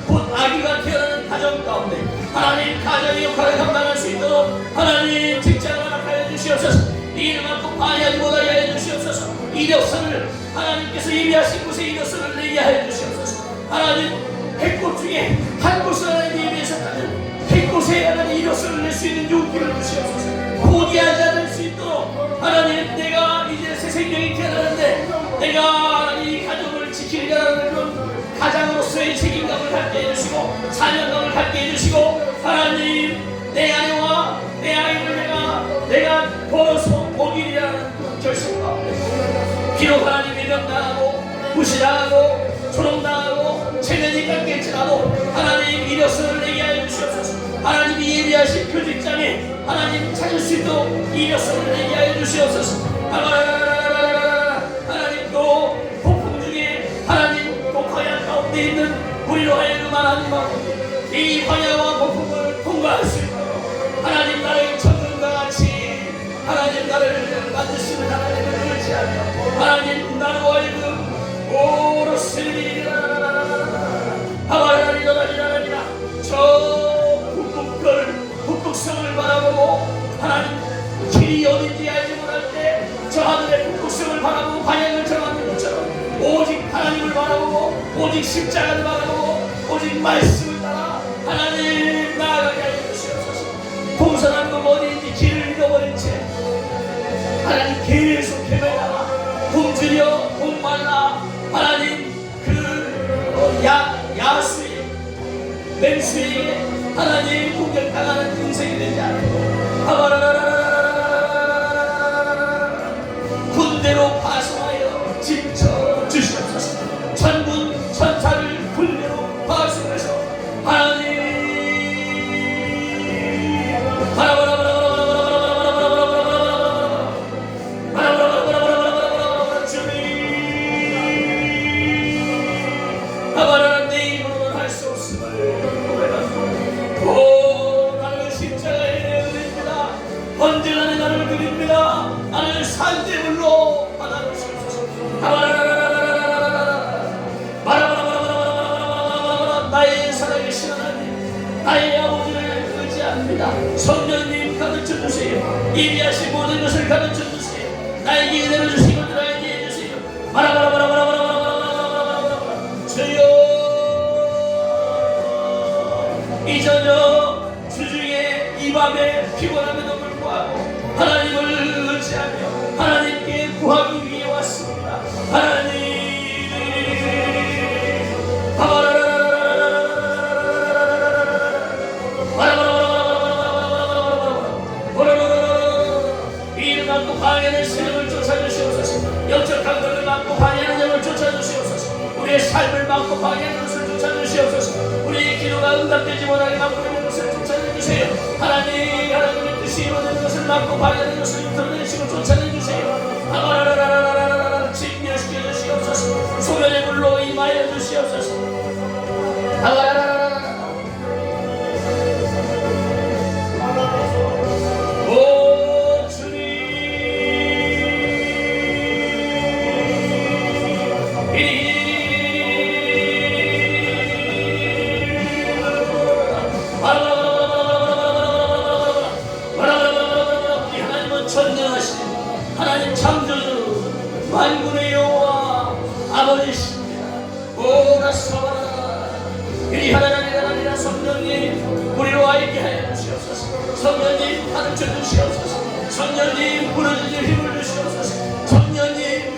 곧 아기가 태어나는 가정 가운데 하나님 가정의 역할을 감당할 수 있도록 하나님 직장을 허락하여 주시옵소서. 이 일을 막고 방해하지 못하게 하여 주시옵소서. 이력서를 하나님께서 예비하신 곳에 이력서를 내게 하여 주시옵소서. 하나님 100곳 중에 한 곳을 하나님 예비하셨다면 100곳에 하나님 이력서를 낼 수 있는 용기를 주시옵소서. 포기하지 않을 수 있도록 하나님, 내가 이제 새 생명이 태어나는데 내가 이 가족을 지키려는 그런 가장으로서의 책임감을 갖게 해주시고 사명감을 갖게 해주시고, 하나님 내 아내와 내 아이를 내가 벌어서 먹이리라는 그런 결심과 비록 하나님 외면당하고 무시당하고 조롱당하고 체면이 깎일지라도 하나님 이력서를 내게 하여 주시옵소서. 하나님이 예비하신 교직장에 하나님 찾을 수 있도록 이력서를 내게 하여 주시옵소서. 하나님 또 폭풍 중에 하나님 또 광야 가운데 있는 우리로 하여금 하나님 이 광야와 폭풍을 통과할 수 있도록 하나님 나를 천군과 같이 하나님 나를 만드시는 하나님을 의지하며 하나님 나로 하여금 오롯으리라 저 북극성을 바라보고 하나님 길이 어딘지 알지 못할 때 저 하늘의 북극성을 바라보고 방향을 정하는 것처럼 오직 하나님을 바라보고 오직 십자가를 바라보고 오직 말씀을 따라 하나님 나아가게 하여 주시옵소서. 동선한 것 어디인지 길을 잃어버린 채 하나님 계속 헤매다가 굶주려 목말라 하나님 야수의 맹수에게 하나님 공격당하는 인생이 되지 않고 군대로 파송하여 진쳐 주시옵소서. 천군 천사를 군대로 파송해서 하나님 내 힘으로는 할 수 없음을 고백하고 나를 십자가에 내어드립니다. 언제나 내 나를 드립니다. 나의 아버지를 의지합니다. 성령님 가르쳐주세요. 예비하신 모든 것을 가르쳐주세요. 나에게 은혜를 주시고 나에게 해주세요. 마라바라바라바라바라바라바라바라바라바라 주여 이 저녁 주중에 이 밤에 피곤함에도 불구하고 하나님을 의지하며 하나님께 구하기 위해 왔습니다. 하나님 이를 막고 방해하는 세력을 쫓아주시옵소서. 영적 강도를 막고 방해하는 영을 쫓아주시옵소서. 우리의 삶을 막고 방해하는 것을 쫓아주시옵소서. 우리의 기도가 응답되지 못하게 막고 것을 쫓아내주세요. 하나님의 뜻이 이루어지는 것을 막고 방해하는 것을 인터내시고 쫓아내주세요. 아바라라라라라라라 진멸시켜 주시옵소서. 소멸의 물로 임하여 주시옵소서. 아바라라라라라 오 주님 하나님 창조주 만군의 여호와 아버지십니다. 오라사바라 이리 하나님이라 성령님 우리로 알게 하여 주시옵소서. 성령님 가르쳐 주시옵소서. 성령님 부르짖을 힘을 주시옵소서. 성령님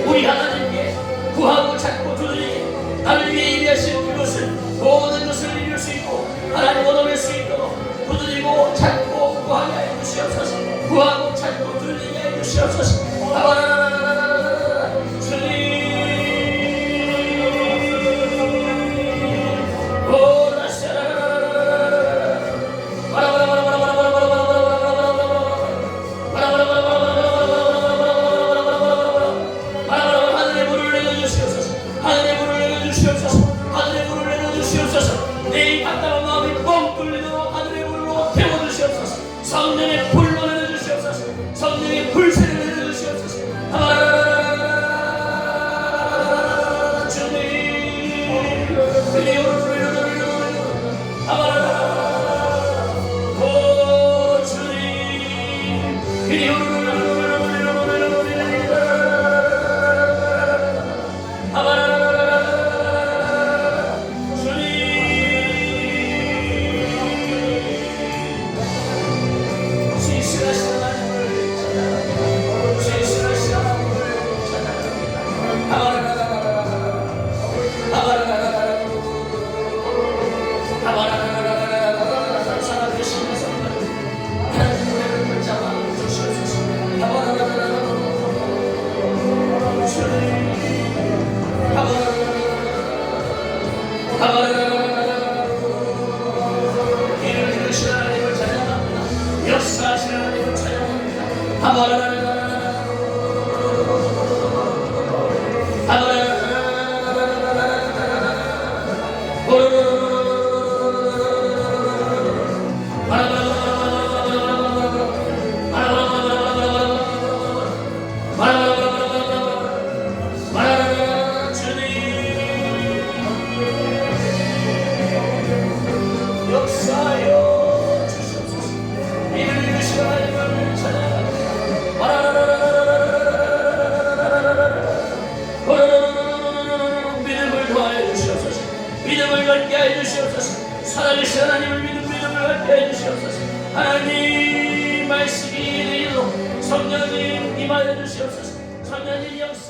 우리 하나님께 구하고 찾고 두드리게 나를 위해 예비하신 그것을 모든 것을 이룰 수 있고 하나님 얻어낼 수 있도록 두드리고 찾고 구하게 해 주시옵소서. 구하고 찾고 두드리게 해 주시옵소서. 주님 내 답답한 마음이 뻥 뚫리도록 하늘의 불로 태워주시옵소서. 성령의 불로 내려주시옵소서. 성령의 불새를 내려주시옵소서. 이를 이루신 하나님을 찬양합니다. 역사하신 하나님을 찬양합니다. 역사하여 주시옵소서. 이를 이루신 하나님을 찬양합니다. 믿음을 더하여 주시옵소서. 믿음을 갖게 하여 주시옵소서. 살아계신 하나님을 믿음을 갖게 하여 주시옵소서. 하나님 말씀이 내리도록 성령님 임하여 주시옵소서. 성령님 역사